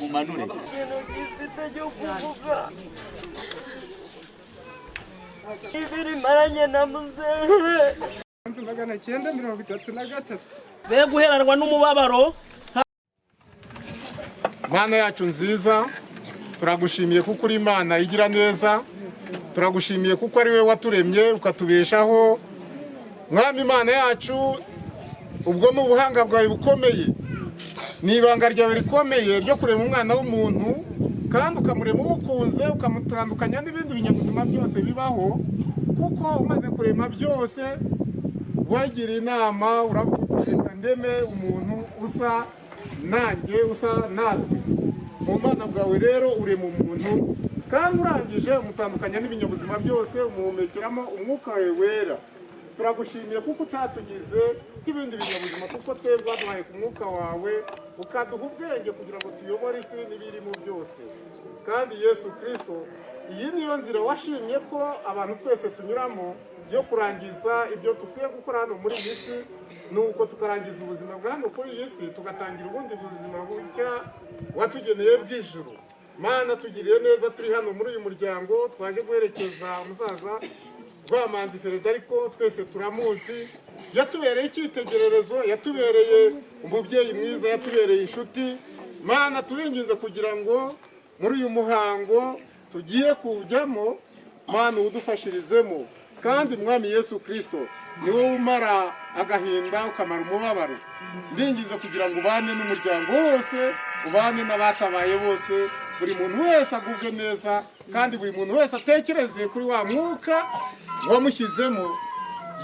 Mumanure. Ibiri maranye na muzehe. Magana 933. Be guheranwa n'umubabaro. Mana yacu nziza, turagushimiye kuko uri Imana igira neza. Turagushimiye kuko ari we waturemye ukatubeshaho. Mwami Imana yacu, ubwo mu buhanga bwawe bukomeye. Ni ibanga ryawe rikomeye ryo kurema umwana w'umuntu kandi ukamurema umukunze ukamutandukanya n'ibindi binyabuzima byose bibaho, kuko umaze kurema byose wagira inama uravuga ndeme umuntu usa nanjye usa natwe. Mu Mana bwawe rero urema umuntu kandi urangije umutandukanya n'ibinyabuzima byose umuhumekeramo umwuka wawe wera. Turagushimiye kuko utatugize nk'ibindi binyabuzima, kuko twebwe waduhaye ku mwuka wawe ukaduha ubwenge kugira ngo tuyobore isi n'ibirimo byose. Kandi Yesu Kristo, iyi niyo nzira washimye ko abantu twese tunyuramo yo kurangiza ibyo tukwiye gukora hano muri iyi si, nuko tukarangiza ubuzima bwa hano kuri iyi si tugatangira ubundi buzima bushya watugeneye bw'ijuru. Mana tugirire neza, turi hano muri uyu muryango twaje guherekeza umusaza Rwamanzi Frederico, twese turamuzi, yatubereye icyitegererezo, yatubereye umubyeyi mwiza, yatubereye inshuti. Mana turinginze kugira ngo muri uyu muhango tugiye kujyamo, Mana udufashirizemo. Kandi Mwami Yesu Kristo, ni wowe umara agahinda ukamara umubabaro. Ndinginze kugira ngo ubane n'umuryango wose, ubane n'abatabaye bose, buri muntu wese agubwe neza, kandi buri muntu wese atekereze kuri wa mwuka wamushyizemo,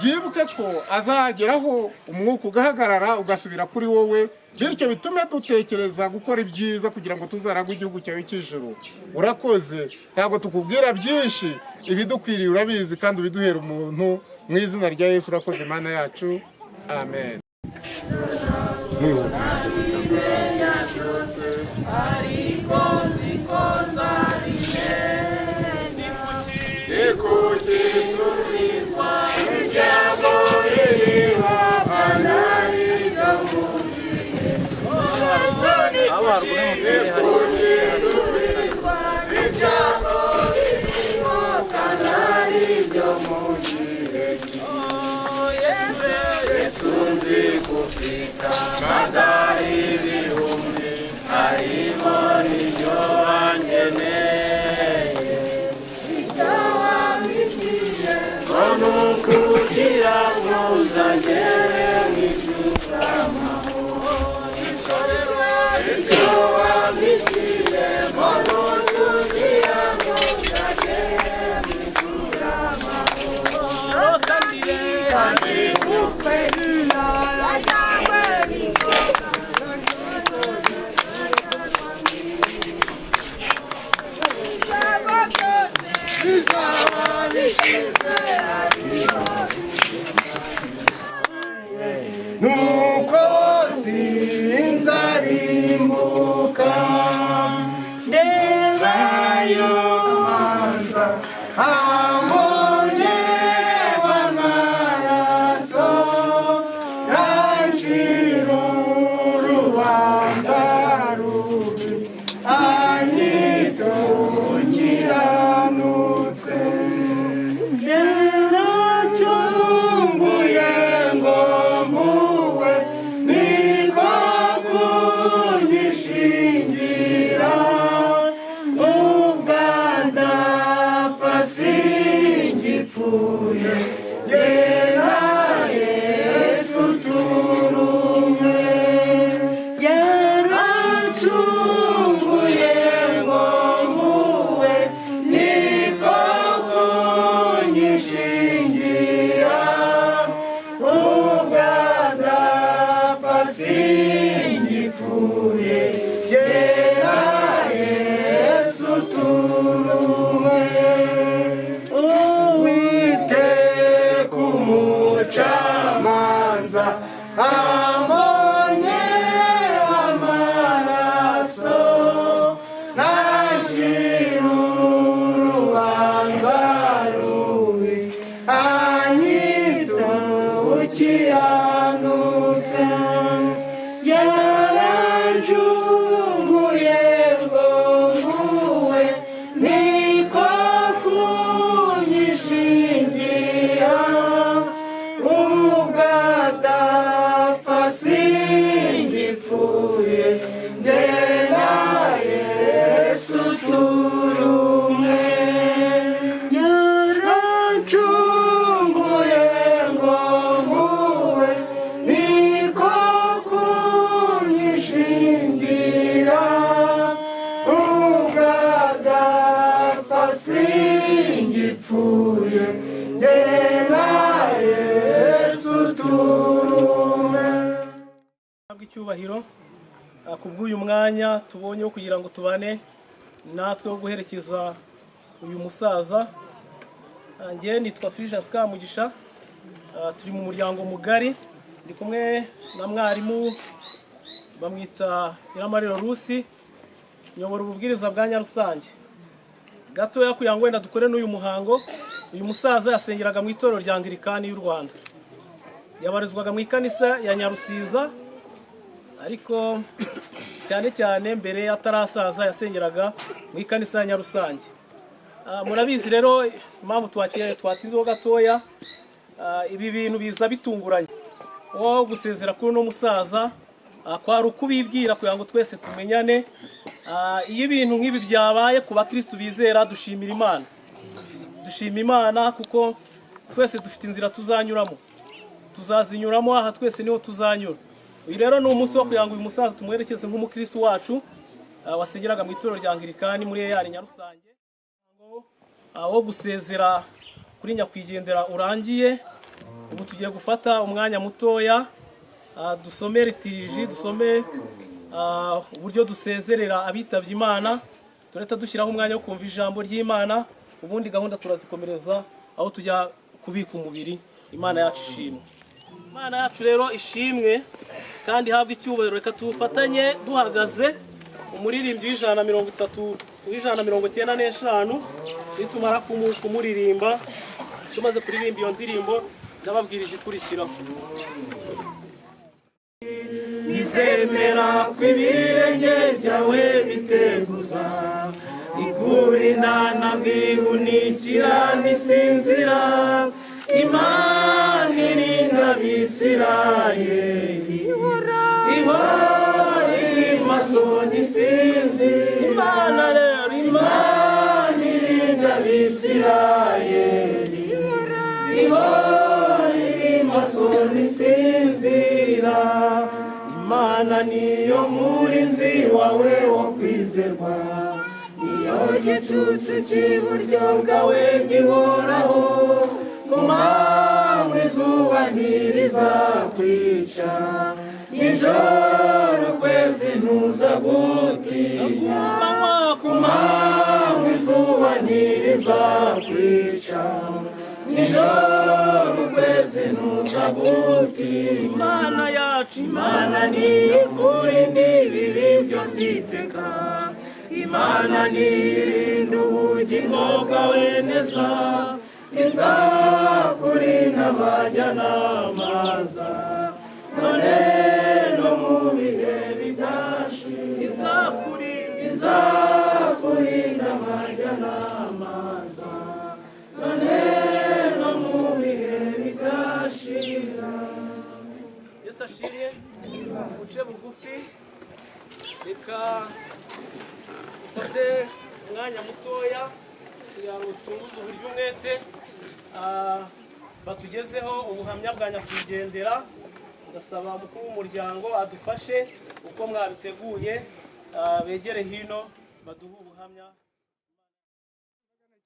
yibuke ko azageraho umwuka ugahagarara ugasubira kuri wowe, bityo bitume dutekereza gukora ibyiza kugira ngo tuzaragwe igihugu cyawe cy'ijuru. Urakoze, ntabwo tukubwira byinshi, ibidukwiriye urabizi kandi ubiduhera umuntu. Mu izina rya Yesu urakoze Mana yacu, amen. Nuko sinzarimbuka ndebayo manza ambonye w'amaraso nancira urubanza rubi anyita umukiranutsi. Yaracunguye ngo mpuwe niko kunyishingira, ubwo ndapfa singipfuye, yera Yesu turumwe. Yaracunguye ngo mpuwe niko kunyishingira, ubwo ndapfa singipfuye, yera Yesu turumwe. Uwiteka umucamanza ambonye amaraso nancira urubanza rubi anyita umukiranutsi. Yara icyubahiro kubw'uyu mwanya tubonye wo kugira ngo tubane natwe wo guherekeza uyu musaza. Njye nitwa Fulgence Kamugisha, turi mu muryango mugari, ndi kumwe na mwarimu bamwita Nyiramariro Rusi, nyobora ububwiriza bwa Nyarusange. Gatoya kugira ngo wenda dukore n'uyu muhango. Uyu musaza yasengeraga mu itorero rya Anglikani y'u Rwanda, yabarizwaga mu ikanisa ya Nyarusiza, ariko cyane cyane mbere atarasaza yasengeraga mu ikanisa ya Nyarusange. Murabizi rero impamvu twatinzeho gatoya, ibi bintu biza bitunguranye. Wo gusezera kuri no musaza kwari ukubibwira kugira ngo twese tumenyane. Iyo ibintu nk'ibi byabaye ku bakristo bizera, dushimira Imana. Dushima Imana kuko twese dufite inzira tuzanyuramo, tuzazinyuramo, aha twese niho tuzanyura. Uyu rero ni umunsi wo kugira ngo uyu musaza tumwerekeze nk'umukristo wacu wasengeraga mu itorero rya Anglikani muri yari Nyarusange. Wo gusezera kuri nyakwigendera urangiye. Ubu tugiye gufata umwanya mutoya dusome liturgie, dusome uburyo dusezerera abitabye Imana. Tureta dushyiraho umwanya wo kumva ijambo ry'Imana, ubundi gahunda turazikomereza aho tujya kubika umubiri. Imana yacu ishimwe. Imana yacu rero ishimwe kandi habwe icyubahiro. Reka tufatanye duhagaze umuririmbyi w'ijana 195 nitumara kumuririmba. Tumaze kuririmba iyo ndirimbo ndababwira igikurikiraho. Nizemera kw'ibirenge byawe biteguza, ikurinda ntabwihunikira nisinzira. Imana irinda Abisirayeli, ihora iri maso ntisinzira. Imana rero, Imana irinda Abisirayeli, ihora iri maso ntisinzira. Imana niyo murinzi wawe wo kwizerwa, niyo gicucu cy'iburyo bwawe gihoraho. Ku manywa izuba ntirizakwica, nijoro ukwezi ntuzagutinya. Ku manywa izuba ntirizakwica, nijoro ukwezi ntuzagutinya. Imana yacu, Imana niyo ikurinda ibibi byose iteka. Imana nirinda ubugingo bwawe neza, izakurinda amajyanamaza, none no mu bihe bidashira. Izakurinda amajyanamaza, none no mu bihe bidashira. Yesu ashimwe. Uce bugufi, reka ufate umwanya mutoya kugira ngo tuze uburyo umwete batugezeho ubuhamya bwa nyakwigendera. Ndasaba umukuru w'umuryango adufashe uko mwabiteguye, begere hino baduhe ubuhamya.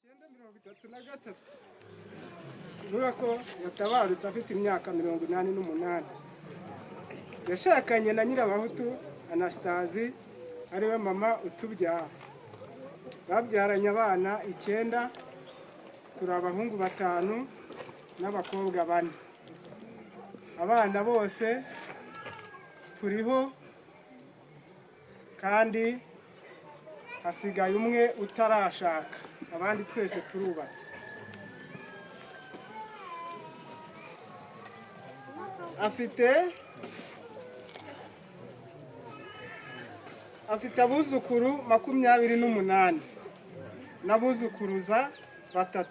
933 uvuga ko yatabarutse afite imyaka 88. Yashakanye na Nyirabahutu Anastasie, ariwe mama utubyara. Babyaranye abana 9, turi abahungu 5 n'abakobwa 4. Abana bose turiho kandi hasigaye umwe utarashaka, abandi twese turubatse. Afite abuzukuru 28 n'abuzukuruza 3.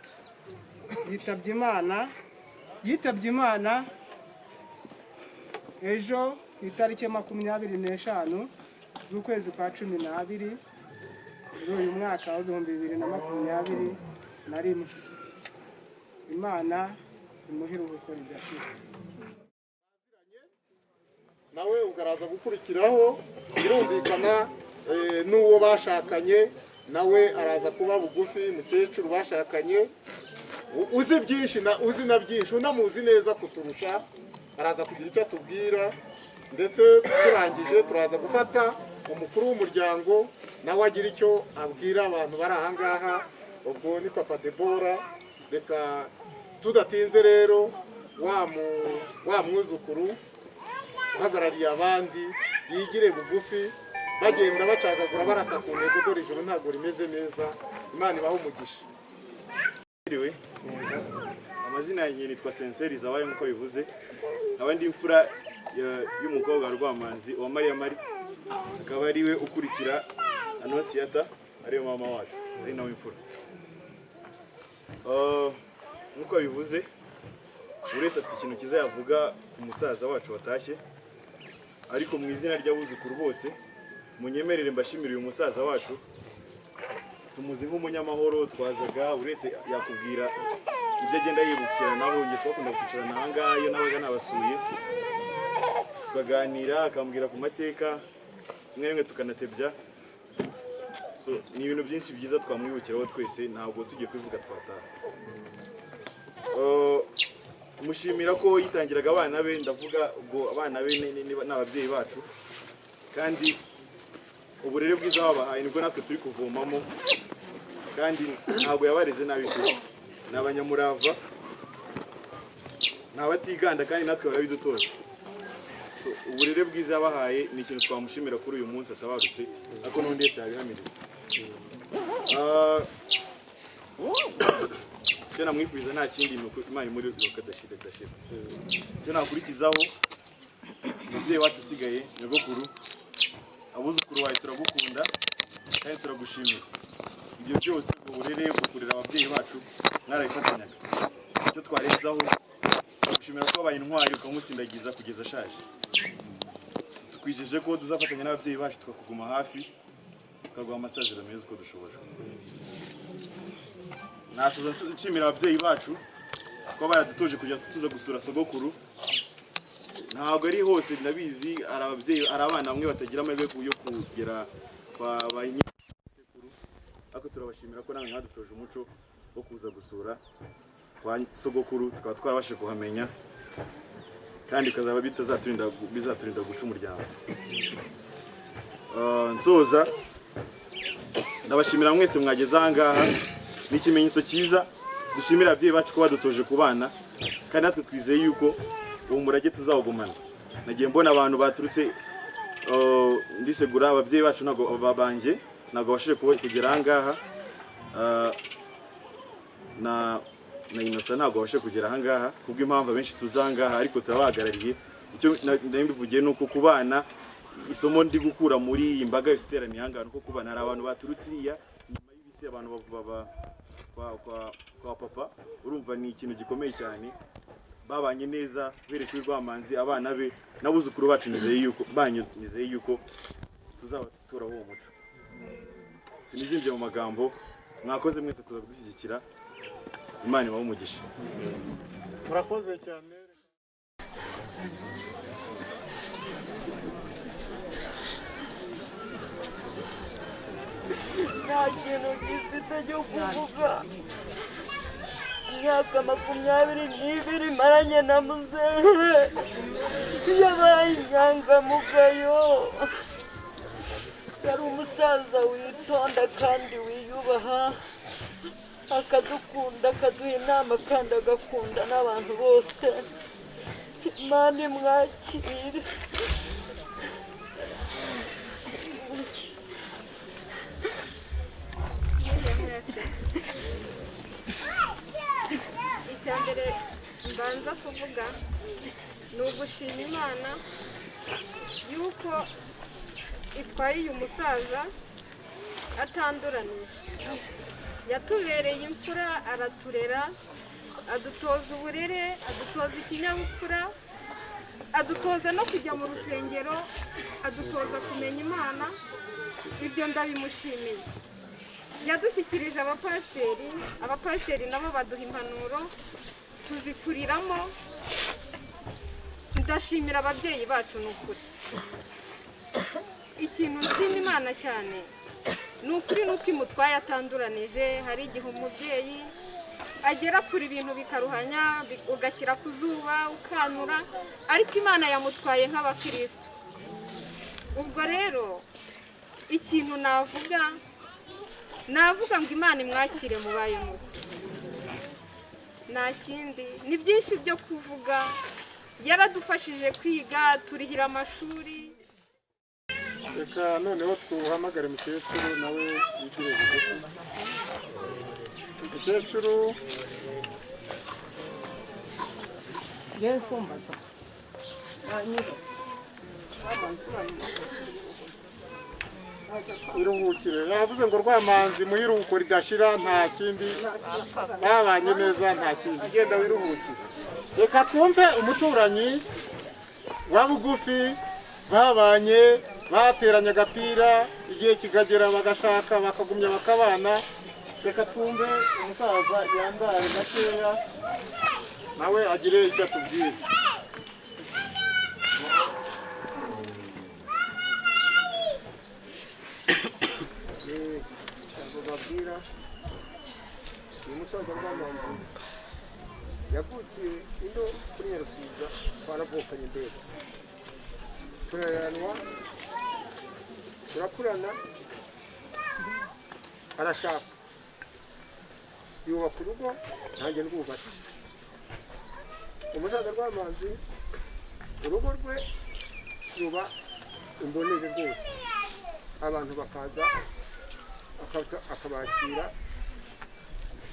Yitabye Imana ejo ku itariki 25 z'ukwezi kwa 12 muri uyu mwaka wa 2021. Imana imuhira ubukora idashira. nawe ugaraza gukurikiraho, birumvikana n'uwo bashakanye nawe araza kuba bugufi. Mukecuru bashakanye uzi byinshi uzi na byinshi, unamuzi neza kuturusha, araza kugira icyo atubwira ndetse turangije turaza gufata umukuru w'umuryango nawe agira icyo abwira abantu bari aha ngaha. Ubwo ni Papa Debora. Reka tudatinze rero wa mwuzukuru uhagarariye abandi yigire bugufi bagenda bacagagura barasa ku ntego, dore ijoro ntabwo rimeze neza. Imana ibahe umugisha. Amazina yanjye nitwa Senseri Zabaye nk'uko bivuze, abandi imfura y'umukobwa wa Rwamanzi wa Mariya Mari, akaba ariwe ukurikira Anosiyata, ariwe mama wacu, ari nawe imfura. Nk'uko bivuze, buri wese afite ikintu cyiza yavuga ku musaza wacu watashye, ariko mu izina ry'abuzukuru bose munyemerere mbashimire uyu musaza wacu. Tumuzi nk'umunyamahoro, twazaga buri wese yakubwira ibyo agenda yibukira, nabo ngiye twakunda kwicarana aha ngaha iyo nabaga nabasuye tukaganira, akambwira ku mateka, rimwe rimwe tukanatebya. So ni ibintu byinshi byiza twamwibukiraho twese, ntabwo tugiye kwivuga twataha. Mushimira ko yitangiraga abana be, ndavuga ubwo abana be n'ababyeyi bacu, kandi uburere bwiza babahaye nibwo natwe turi kuvomamo, kandi ntabwo yabareze nabi pe, ni abanyamurava, nta batiganda, kandi natwe barabidutoza. So uburere bwiza yabahaye ni ikintu twamushimira kuri uyu munsi atabarutse, ariko n'undi wese yabihamiriza. Icyo namwifuriza nta kindi ni uko Imana imuri kadashira. Icyo nakurikizaho, umubyeyi wacu usigaye, nyogokuru, abuzukuru bawe turagukunda kandi turagushimira. Ibyo byose uburere bwo kurera ababyeyi bacu mwarabifatanyaga. Icyo twarenzaho gushimira ko wabaye intwari ukamusindagiza kugeza ashaje. Tukwijeje ko tuzafatanya n'ababyeyi bacu tukakuguma hafi, tukaguha amasaziro meza uko dushobora. Nasoza nshimira ababyeyi bacu ko baradutoje kujya tuza gusura sogokuru. Ntabwo ari hose ndabizi, ari ababyeyi, ari abana bamwe batagira amahirwe yo kugera kwa banyisekuru, ariko turabashimira ko namwe mwadutoje umuco wo kuza gusura kwa sogokuru, tukaba twarabashe kuhamenya, kandi kazaba bizaturinda guca umuryango. Nsoza ndabashimira mwese mwageze aha ngaha, ni ikimenyetso cyiza. Dushimira ababyeyi bacu ko badutoje ku bana, kandi natwe twizeye yuko uwo murage tuzawugumana. Nagiye mbona abantu baturutse ndisegura, ababyeyi bacu ntabwo babanje, ntabwo bashije kugera aha ngaha, na Innocent ntabwo bashije kugera aha ngaha kubw'impamvu abenshi tuza aha ngaha, ariko turabahagarariye. Icyo ndabimbivugiye ni uko ku bana, isomo ndi gukura muri iyi mbaga yose iteraniye aha ngaha, nuko ku bana hari abantu baturutse iriya nyuma y'ibisi, abantu baba kwa papa, urumva ni ikintu gikomeye cyane. Babanye neza bere kuri Rwamanzi, abana be n'abuzukuru bacu nizeye yuko tuzabatura uwo muco. Sinizimbye mu magambo, mwakoze mwese kuza kudushyigikira. Imana ibahe umugisha. Murakoze cyane. Nta kintu gifite cyo kuvuga. Imyaka 22 maranye na muzehe, yabaye inyangamugayo. Yari umusaza witonda kandi wiyubaha, akadukunda, akaduha inama, kandi agakunda n'abantu bose. Imana imwakire. Icyambere mbanza kuvuga ni ugushima Imana yuko itwaye uyu musaza atanduranije. Yatubereye imfura, araturera, adutoza uburere, adutoza ikinyabupfura, adutoza no kujya mu rusengero, adutoza kumenya Imana. Ibyo ndabimushimiye. Yadushyikirije abapasiteri nabo baduha impanuro tuzikuriramo. Ndashimira ababyeyi bacu n'ukuri. Ikintu nshima Imana cyane ni ukuri nuko imutwaye atanduranije. Hari igihe umubyeyi agera kure ibintu bikaruhanya ugashyira ku zuba ukanura ariko Imana yamutwaye nk'abakristo. Ubwo rero ikintu navuga ngo Imana imwakire mubaye muko, nta kindi. Ni byinshi byo kuvuga, yaradufashije kwiga, turihira amashuri. Reka noneho tuhamagare mukecuru nawe yigire bugufi. Mukecuru iruhukire. Yavuze ngo Rwamanzi mu iruhuko ridashira, nta kindi, babanye neza, nta kindi, genda wiruhukire. Reka twumve umuturanyi wa bugufi, babanye bateranye agapira, igihe kikagera bagashaka bakagumya bakabana. Reka twumve umusaza yambaye gakeya nawe agire icyo atubwira. babwira uyu musaza Rwamanzi yavukiye ino kuri Nyarusiza, twaravukanye mbere, turaranwa turakurana, arashaka yubaka urugo, nanjye rwubatse. Umusaza Rwamanzi urugo rwe ruba imbonere rwose, abantu bakaza akabakira,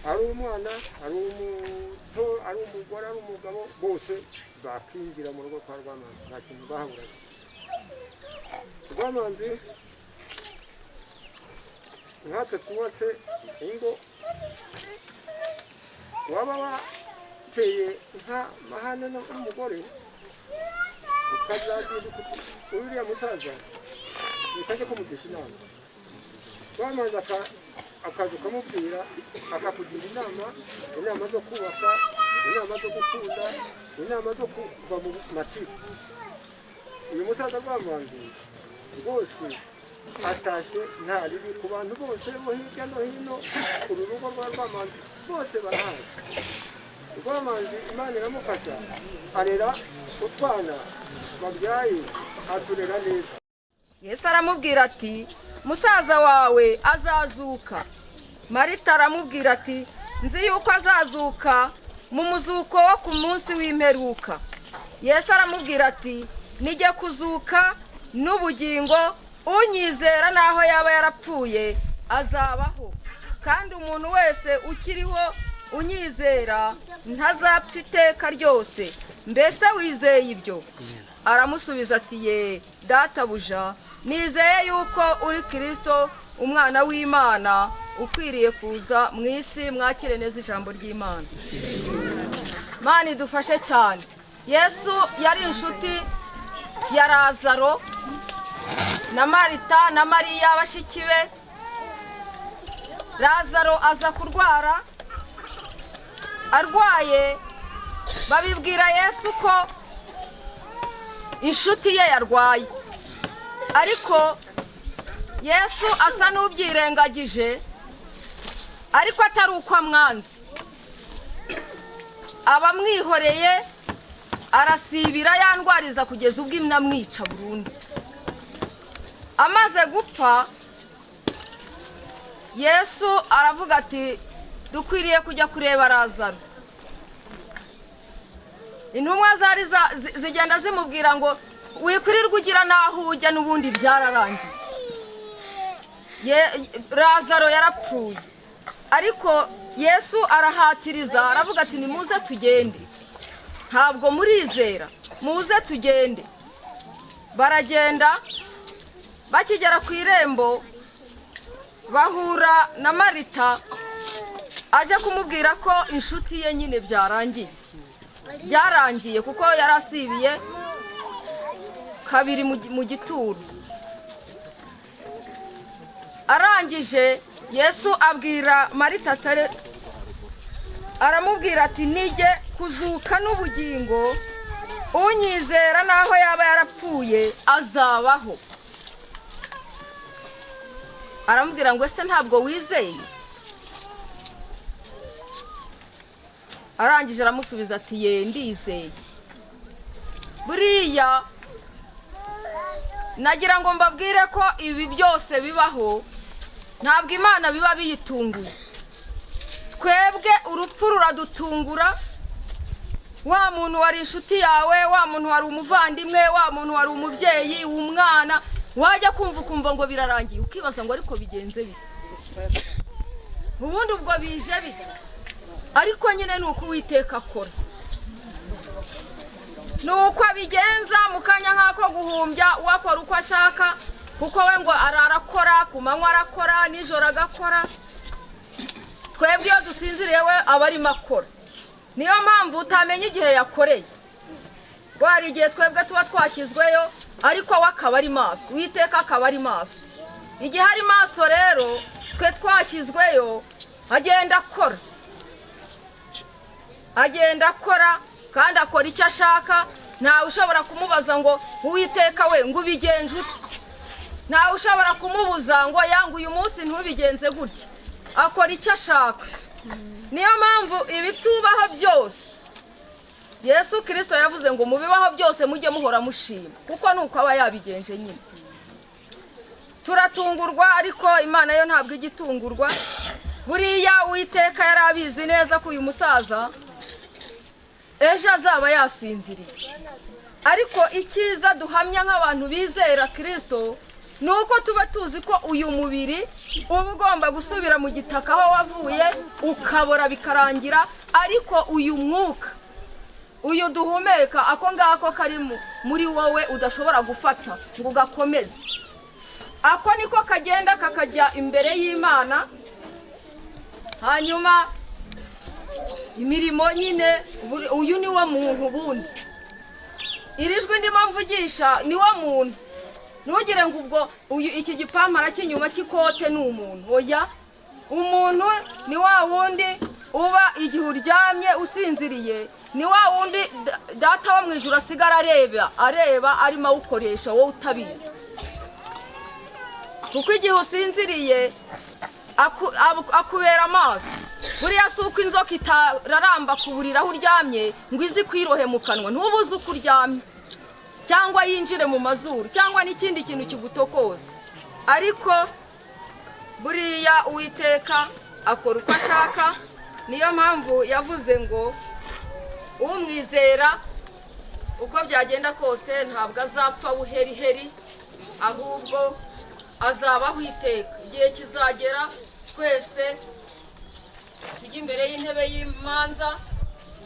ari umwana, ari umuto, ari umugore, ari umugabo, bose bakinjira mu rugo kwa Rwamanzi, nta kintu bahaburaga. Rwamanzi nkatwe twubatse ingo, waba wateye nk'amahane n'umugore ukazagira uriya musaza ukajya kumugisha inama, Rwamanzi akaza ukamubwira, akakugira inama zo kubaka, inama zo gukunda, inama zo kuva mu matiku. Uyu musaza Rwamanzi rwose atashye nta ribi ku bantu bose bo hirya no hino, uru rugo rwa Rwamanzi bose barahazi. Rwamanzi Imana iramufasha, arera utwana babyaye, aturera neza. Yesu aramubwira ati musaza wawe azazuka. Marita aramubwira ati nzi yuko azazuka mu muzuko wo ku munsi w'imperuka. Yesu aramubwira ati nijye kuzuka n'ubugingo, unyizera naho yaba yarapfuye azabaho, kandi umuntu wese ukiriho unyizera ntazapfa iteka ryose. Mbese wizeye ibyo? Aramusubiza ati ye databuja, nizeye yuko uri Kristo umwana w'Imana ukwiriye kuza mu isi. Mwakire neza ijambo ry'Imana. Mana idufashe cyane. Yesu yari inshuti ya Lazaro na Marita na Mariya bashiki be. Lazaro aza kurwara, arwaye babibwira Yesu ko inshuti ye yarwaye, ariko Yesu asa n'ubyirengagije, ariko atari uko amwanze, abamwihoreye arasibira yandwariza kugeza ubwo imwamwica burundu. Amaze gupfa, Yesu aravuga ati dukwiriye kujya kureba Lazaro. Intumwa zari zigenda zimubwira ngo wikwirirwa ugira naho ujya, n'ubundi byararangiye. Lazaro yarapfuye, ariko Yesu arahatiriza, aravuga ati nimuze tugende. Ntabwo murizera, muze tugende. Baragenda, bakigera ku irembo bahura na Marita, aje kumubwira ko inshuti ye nyine byarangiye kuko yarasibiye kabiri mu gituro. Arangije Yesu abwira Marita aramubwira ati nijye kuzuka n'ubugingo, unyizera naho yaba yarapfuye azabaho. Aramubwira ngo ese ntabwo wizeye? arangije aramusubiza ati ye ndizeye. Buriya nagira ngo mbabwire ko ibi byose bibaho ntabwo Imana biba biyitunguye. Twebwe urupfu ruradutungura. Wa muntu wari inshuti yawe, wa muntu wari umuvandimwe, wa muntu wari umubyeyi, umwana, wajya kumva ngo birarangiye ukibaza ngo ariko bigenze bite. Ubundi ubwo bije bite. Ariko nyine nuko Uwiteka akora. Nuko abigenza mu kanya nk'ako guhumbya wakora uko ashaka, kuko we ngo ararakora, ku manywa arakora, nijoro agakora. Twebwe iyo dusinziriye we aba arimo akora. Niyo mpamvu utamenya igihe yakoreye. Wari igihe twebwe tuba twashyizweyo ariko we akaba ari maso, Uwiteka akaba ari maso. Igihe ari maso rero twe twashyizweyo agenda akora. Agenda akora kandi akora icyo ashaka. Ntawe ushobora kumubaza ngo Uwiteka we ngo ubigenje ute. Ntawe ushobora kumubuza ngo yanga uyu munsi ntubigenze gutya. Akora icyo ashaka. Niyo mpamvu ibitubaho byose Yesu Kristo yavuze ngo mubibaho byose mujye muhora mushima, kuko nuko aba yabigenje nyine. Turatungurwa ariko Imana yo ntabwo igitungurwa. Buriya Uwiteka yarabizi neza ko uyu musaza ejo azaba yasinziriye. Ariko icyiza duhamya nk'abantu bizera Kristo nuko tuba tuzi ko uyu mubiri uba ugomba gusubira mu gitaka aho wavuye ukabora bikarangira, ariko uyu mwuka uyu duhumeka ako ngako kari muri wowe udashobora gufata ngo ugakomeze. Ako niko kagenda kakajya imbere y'Imana. Hanyuma imirimo nyine uyu ni wo muntu bundi. Irijwi ndimo mvugisha ni wo muntu. Ntugire ngo ubwo iki gipampara cy'inyuma cy'ikote ni umuntu. Oya, umuntu ni wa wundi uba igihe uryamye usinziriye, ni wa wundi data wo mu ijuru asigara areba arimo awukoresha wowe utabizi. Kuko igihe usinziriye akubera amaso. Buriya si uko inzoka itararamba ku buriri aho uryamye ngo izi kwirohe mu kanwa, ntubuze uko uryamye cyangwa yinjire mu mazuru cyangwa n'ikindi kintu kigutokoza. Ariko buriya Uwiteka akora uko ashaka. Niyo mpamvu yavuze ngo umwizera uko byagenda kose ntabwo azapfa buheriheri, ahubwo azabaho iteka. Igihe kizagera twese tujya imbere y'intebe y'imanza,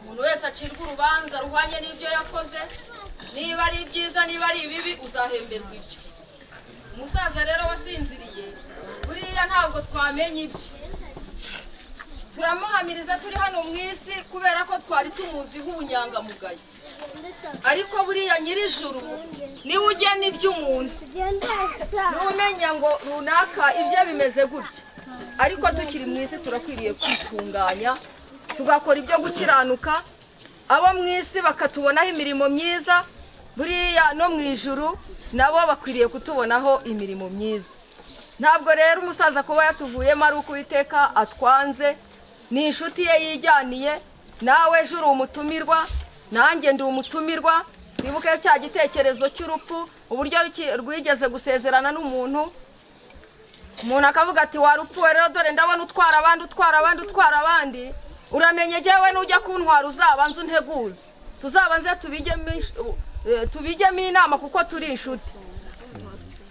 umuntu wese acirwa urubanza ruhwanye n'ibyo yakoze. Niba ari byiza niba ari ibibi uzahemberwa ibyo. Umusaza rero wasinziriye buriya ntabwo twamenye ibyo. Turamuhamiriza turi hano mu isi kubera ko twari tumuzi nk'ubunyangamugayo, ariko buriya nyir'ijuru niwe ugena iby'umuntu. Numenya ngo runaka ibyo bimeze gutya, ariko tukiri mu isi turakwiriye kwitunganya tugakora ibyo gukiranuka. Abo mu isi bakatubonaho imirimo myiza, buriya no mu ijuru nabo bakwiriye kutubonaho imirimo myiza. Ntabwo rero umusaza kuba yatuvuyemo ari uko Uwiteka atwanze, ni inshuti ye yijyaniye. Nawe ejo uri umutumirwa, nanjye ndi umutumirwa. Twibuke cya gitekerezo cy'urupfu, uburyo rwigeze gusezerana n'umuntu. Umuntu akavuga ati warupfuwe rero dore ndabona utwara abandi. Uramenye jewe nujya kuntwara uzabanza unteguze, tuzabanze tubijyemo inama kuko turi inshuti.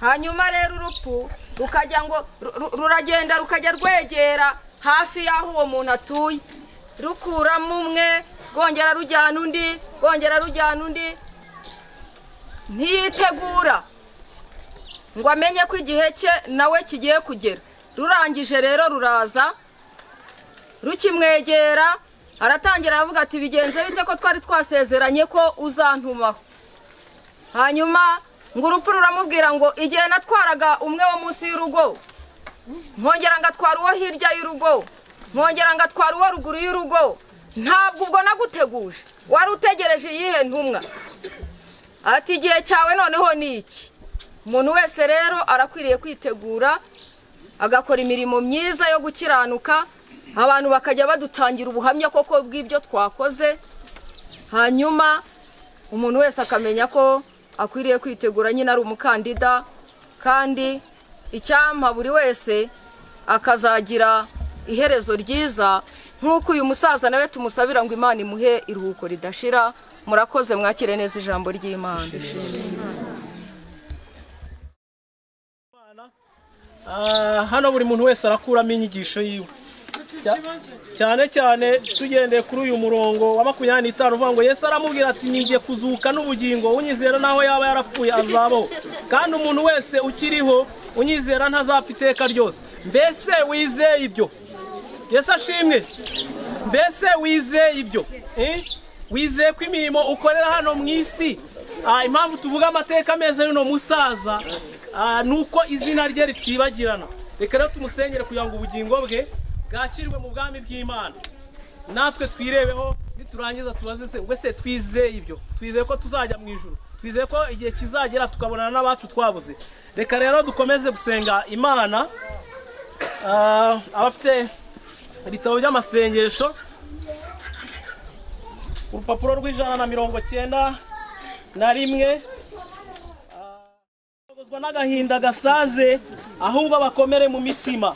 Hanyuma rero urupfu rukajya ngo ruragenda rukajya rwegera hafi y'aho uwo muntu atuye, rukuramo umwe rwongera rujyana undi, ntiyitegura ngo amenye ko igihe cye nawe kigiye kugera. Rurangije rero ruraza, rukimwegera aratangira aravuga ati bigenze bite ko twari twasezeranye ko uzantumaho. Hanyuma ngo urupfu ruramubwira ngo igihe natwaraga umwe wo munsi y'urugo, nkongera ngatwara uwo hirya y'urugo, nkongera ngatwara uwo ruguru y'urugo, ntabwo ubwo naguteguje, wari utegereje iyihe ntumwa? Ati igihe cyawe noneho ni iki? Umuntu wese rero arakwiriye kwitegura agakora imirimo myiza yo gukiranuka, abantu bakajya badutangira ubuhamya koko bw'ibyo twakoze, hanyuma umuntu wese akamenya ko akwiriye kwitegura nyine ari umukandida, kandi icyampa buri wese akazagira iherezo ryiza nk'uko uyu musaza nawe tumusabira ngo Imana imuhe iruhuko ridashira. Murakoze, mwakire neza ijambo ry'Imana. Hano buri muntu wese arakuramo inyigisho yiwe, cyane cyane tugendeye kuri uyu murongo wa 25 uvuga ngo Yesu aramubwira ati nigiye kuzuka n'ubugingo, unyizera naho yaba yarapfuye azabaho, kandi umuntu wese ukiriho unyizera ntazapfa iteka ryose. Mbese wizeye ibyo? Yesu ashimwe. Mbese wizeye ibyo? Wizeye ko imirimo ukorera hano mu isi, impamvu tuvuga amateka meza y'uno musaza nuko izina rye ritibagirana. Reka rero tumusengere kugira ngo ubugingo bwe bwakirwe mu bwami bw'Imana, natwe twirebeho niturangiza tubaze se wese twizeye ibyo, twizeye ko tuzajya mu ijuru, twizeye ko igihe kizagera tukabonana n'abacu twabuze. Reka rero dukomeze gusenga Imana. Abafite ibitabo by'amasengesho, urupapuro rw'191, bagozwa n'agahinda gasaze, ahubwo bakomere mu mitima,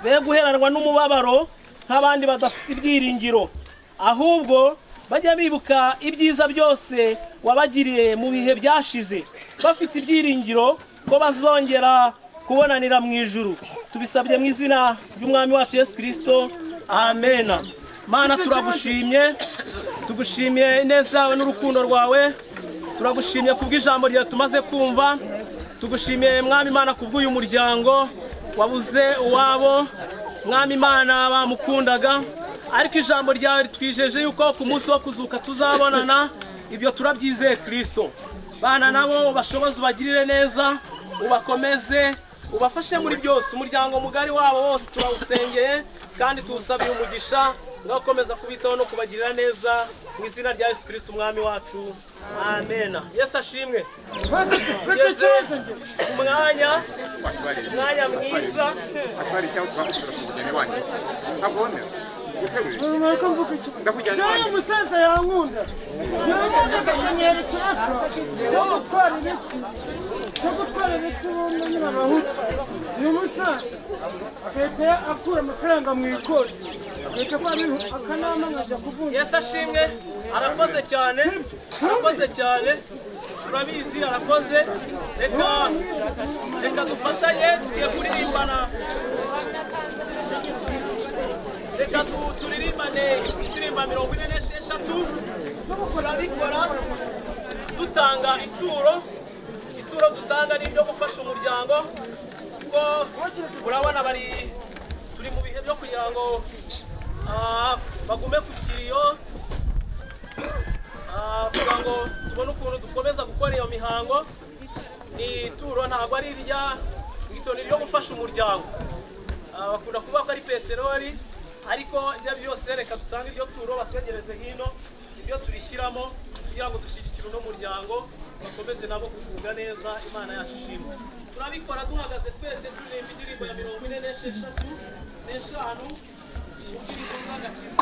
be guheranwa n'umubabaro nk'abandi badafite ibyiringiro, ahubwo bajya bibuka ibyiza byose wabagiriye mu bihe byashize, bafite ibyiringiro ko bazongera kubonanira mu ijuru. Tubisabye mu izina ry'Umwami wacu Yesu Kristo, amen. Mana, turagushimye, tugushimiye neza n'urukundo rwawe, turagushimiye kubw'ijambo ryawe tumaze kumva, tugushimiye Mwami Imana kubw'uyu muryango wabuze uwabo, Mwami Imana bamukundaga, ariko ijambo ryawe ritwijeje yuko ku munsi wo kuzuka tuzabonana. Ibyo turabyizeye Kristo. Bana nabo bashoboze ubagirire neza, ubakomeze, ubafashe muri byose. Umuryango mugari wabo wose turawusengeye kandi tuwusabiye umugisha, ngakomeza kubitaho no kubagirira neza mu izina rya Yesu Kristo Umwami wacu, amen. Yesu ashimwe. Yesu umwanya mwiza. Umusaza yankunda akamenyero cyo gutwara ibiti n'umwe abahutu. Uyu musaza agahita akura amafaranga mu ikoti, agahita akora akanama nkajya kuvunja. Yesu ashimwe. Arakoze cyane, turabizi, arakoze. Reka dufatanye tugiye kuririmbana, reka turirimbane indirimbo 46. turabikora dutanga ituro dutanga n'ibyo gufasha umuryango, kuko urabona turi mu bihe byo kugira ngo bagume ku kiriyo, kugira ngo tubone ukuntu dukomeza gukora iyo mihango. Ni ituro, ntabwo ari iryo gufasha umuryango. Bakunda kuvuga ko ari peteroli, ariko ibyo byose reka dutange iryo turo, batwegereze hino ibyo turishyiramo kugira ngo dushyigikire uno muryango, bakomeze nabo kugubwa neza. Imana yacu ishimwe. Turabikora duhagaze twese turirimba indirimbo ya 46 n'eshanu, indirimbo z'agakiza.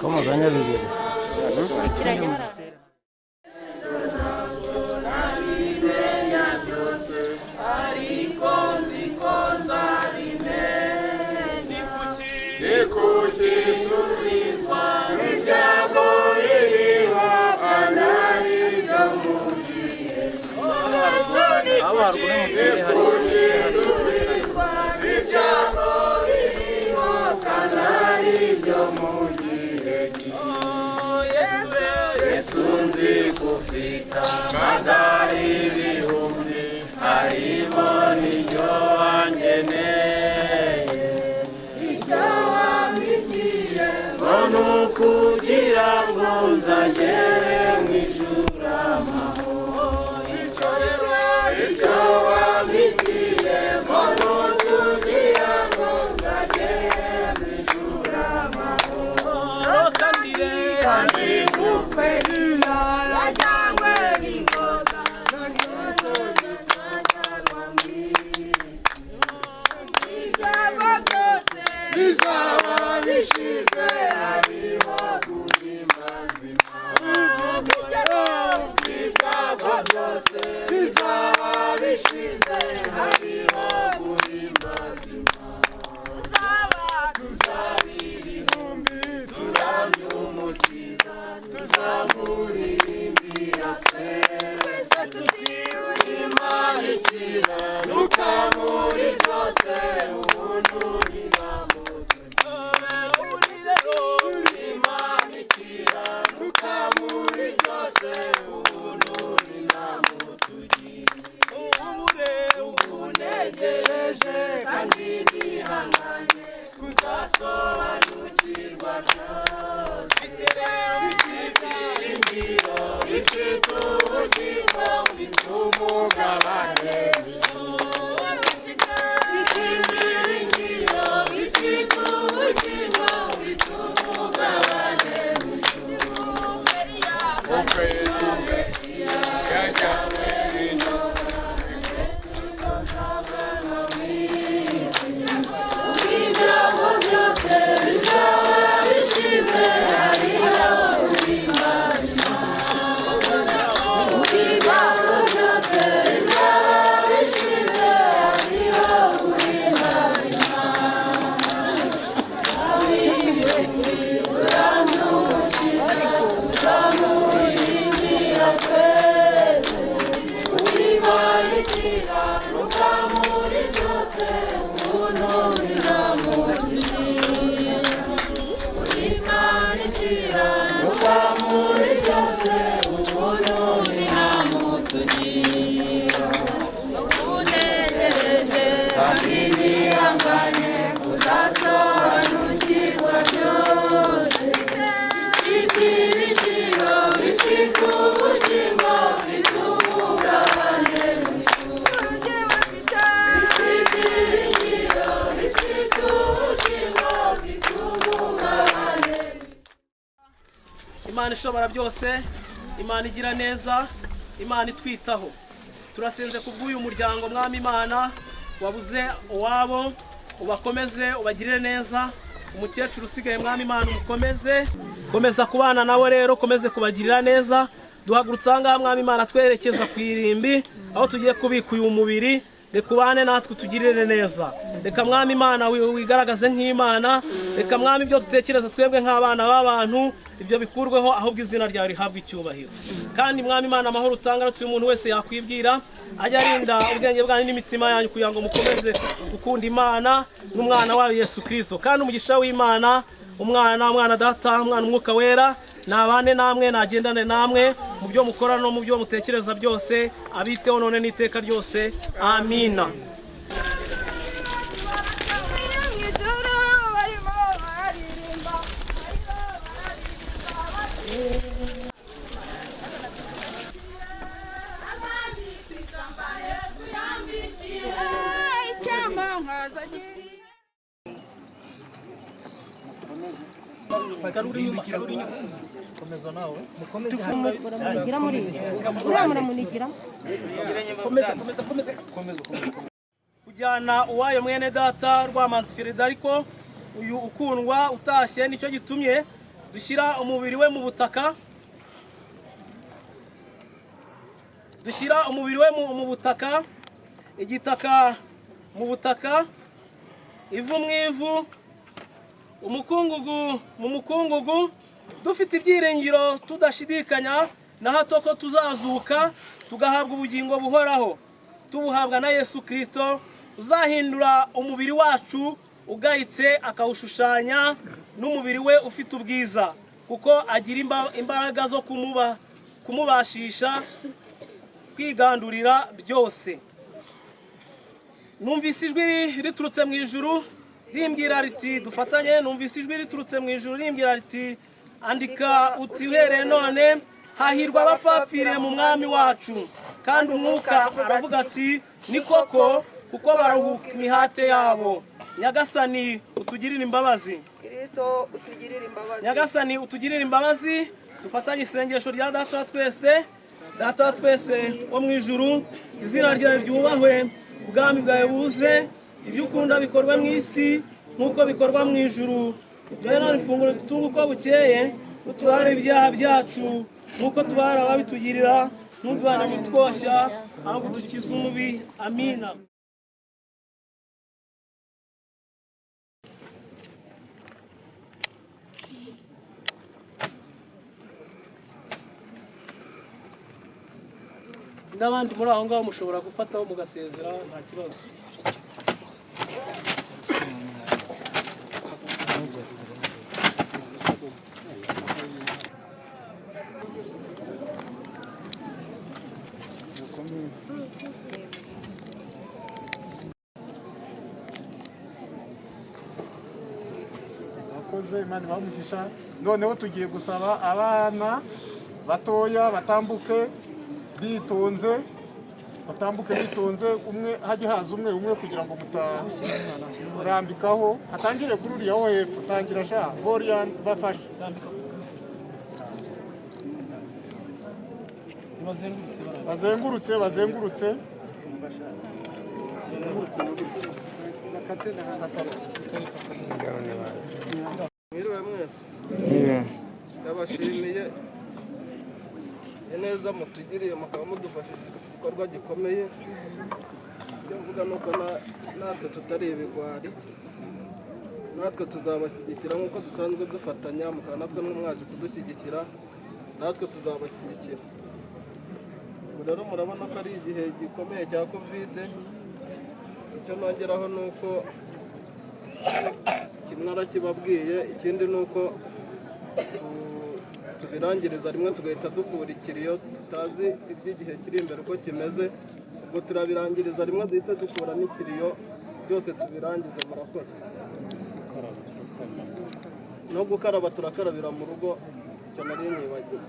Como ganha bebida? Kufika magari ibihumbi harimo n'iryo wangeneye, iryo wambikiye ngo kugira ngo nzagere mu ijuru amahoro. Iryo wambikiye ngo kugira ngo nzagere bifite ubugingo bifite umugabane ibyiringiro bifite ubugingo bifite umugabane ibyago byose bizaba bishize hariho ubimazima ibyago byose bizaba bishize hariho ubimazima tuzamuhimbira twese ubimarikira muri byose umuntu binamutugiye ubimarikira muri byose umuntu binamutugiye unejeje kandi nihanganye kuzasobanukirwa byose ibyiringiro bifite ubugingo bifite umugabane ibyiringiro bifite ubugingo bifite umugabane. Imana ishobora byose, Imana igira neza, Imana itwitaho. Turasenze kubw'uyu muryango mwami Imana wabuze uwabo, ubakomeze ubagirire neza. Umukecuru usigaye mwami Imana umukomeze, komeza kubana nabo rero, komeze kubagirira neza. Duhagurutse aha ngaha mwami Imana twerekeza ku irimbi aho tugiye kubika uyu mubiri, reka ubane natwe tugirire neza. Reka mwami Imana wigaragaze nk'Imana, reka mwami ibyo dutekereza twebwe nk'abana b'abantu ibyo bikurweho, ahubwo izina ryawe rihabwa icyubahiro. Kandi mwami Imana amahoro utanga uyu umuntu wese yakwibwira, ajya arinda ubwenge bwanyu n'imitima yanyu kugira ngo mukomeze gukunda Imana n'umwana wayo Yesu Kristo. Kandi umugisha w'Imana, umwana data, umwana umwuka wera, nabane namwe, nagendane namwe mu byo mukora no mu byo mutekereza byose, abiteho none n'iteka ryose. Amina. Kujyana uwayo mwene data Rwamanzi Frederico, uyu ukundwa utashye, nicyo gitumye dushyira umubiri we mu butaka, mu butaka, igitaka mu butaka, ivu mu ivu, umukungugu mu mukungugu, dufite ibyiringiro tudashidikanya na hato ko tuzazuka tugahabwa ubugingo buhoraho, tubuhabwa na Yesu Kristo uzahindura umubiri wacu ugayitse akawushushanya n'umubiri we ufite ubwiza, kuko agira imbaraga zo kumubashisha kwigandurira byose. Numvise ijwi riturutse mu ijuru rimbwira riti dufatanye. Numvise ijwi riturutse mu ijuru rimbwira riti andika uti uhereye none hahirwa abapfapfiriye mu mwami wacu. Kandi umwuka aravuga ati ni koko, kuko baruhuka imihate yabo. Nyagasani utugirire imbabazi. Kristo utugirire imbabazi. Nyagasani utugirire imbabazi. Dufatanye isengesho rya Data twese. Data twese wo mu ijuru, izina ryawe ryubahwe, ubwami bwawe buze, ibyo ukunda bikorwa mu isi nk'uko bikorwa mu ijuru. Duhe none ifunguro dutunga uko bukeye, utubarire ibyaha byacu nk'uko tubarira ababitugirira, ntuduhane ibitwoshya, ahubwo udukize umubi. Amina. N'abandi muri aho ngaho mushobora gufataho mugasezera nta kibazo. Akoze Imana bamugisha. Noneho tugiye gusaba abana batoya batambuke bitonze, umwe hajye haza umwe kugira ngo mutarambikaho. Atangire kuri uriya wo hepfo, tangira sha Borian bafashe. Bazengurutse. Mwiriwe mwese. Ndabashimiye neza mutugiriye mukaba mudufashije igikorwa gikomeye. Icyo mvuga nuko natwe tutari ibigwari, natwe tuzabashyigikira nk'uko dusanzwe dufatanya, mukaba natwe mwaje kudushyigikira, natwe tuzabashyigikira. Rero murabona ko ari igihe gikomeye cya kovide. Icyo nongeraho ni uko kimwe arakibabwiye, ikindi ni uko tubirangiriza rimwe tugahita dukura ikiriyo, tutazi iby'igihe kiri imbere uko kimeze. Ubwo turabirangiriza rimwe duhita dukura n'ikiriyo, byose tubirangize. Murakoze. No gukaraba turakarabira mu rugo, icyo nari nibagiwe.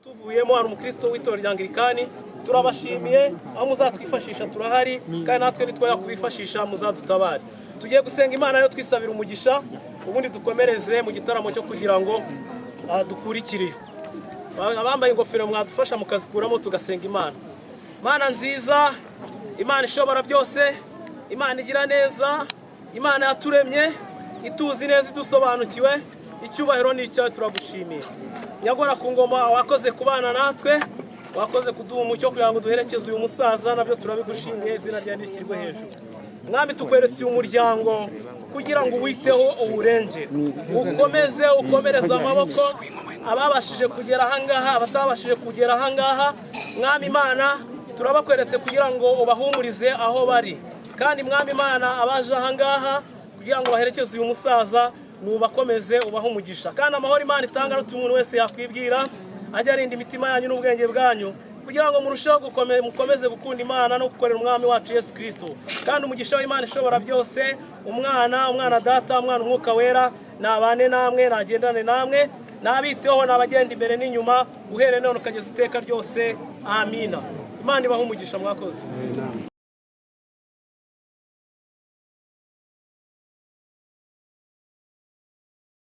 Tuvuyemo hari umukristo w'itorero rya Anglikani, turabashimiye. Aho muzatwifashisha turahari, kandi natwe nitwoya kubifashisha muzadutabare. Tugiye gusenga Imana yo twisabira umugisha, ubundi dukomereze mu gitaramo cyo kugira ngo dukurikire. Abambaye ingofero mwadufasha mukazikuramo tugasenga Imana. Imana nziza, Imana ishobora byose, Imana igira neza, Imana yaturemye ituzi neza, idusobanukiwe. Icyubahiro ni icyawe, turagushimiye. Nyagora ku ngoma, wakoze kubana natwe, wakoze kuduha umucyo kugira ngo duherekeze uyu musaza, nabyo turabigushimiye. Izina ryawe rishyirwe hejuru. Mwami, tukweretse uyu muryango kugira ngo witeho uwurengere, ukomereze amaboko ababashije kugera ahangaha, abatabashije kugera ahangaha. Mwami Imana, turabakweretse kugira ngo ubahumurize aho bari, kandi Mwami Imana abaje ahangaha kugira ngo baherekeze uyu musaza, nubakomeze ubaha umugisha. Kandi amahoro Imana itanga n'umuntu umuntu wese yakwibwira, ajya arinda imitima yanyu n'ubwenge bwanyu, kugira ngo murusheho mukomeze gukunda Imana no gukorera umwami wacu Yesu Kristo. Kandi umugisha w'Imana ishobora byose, umwana data, umwana umwuka wera, nabane namwe, nagendane namwe, nabiteho, nabagenda imbere n'inyuma, uhereye none ukageza iteka ryose. Amina. Imana ibahe umugisha. Mwakoze.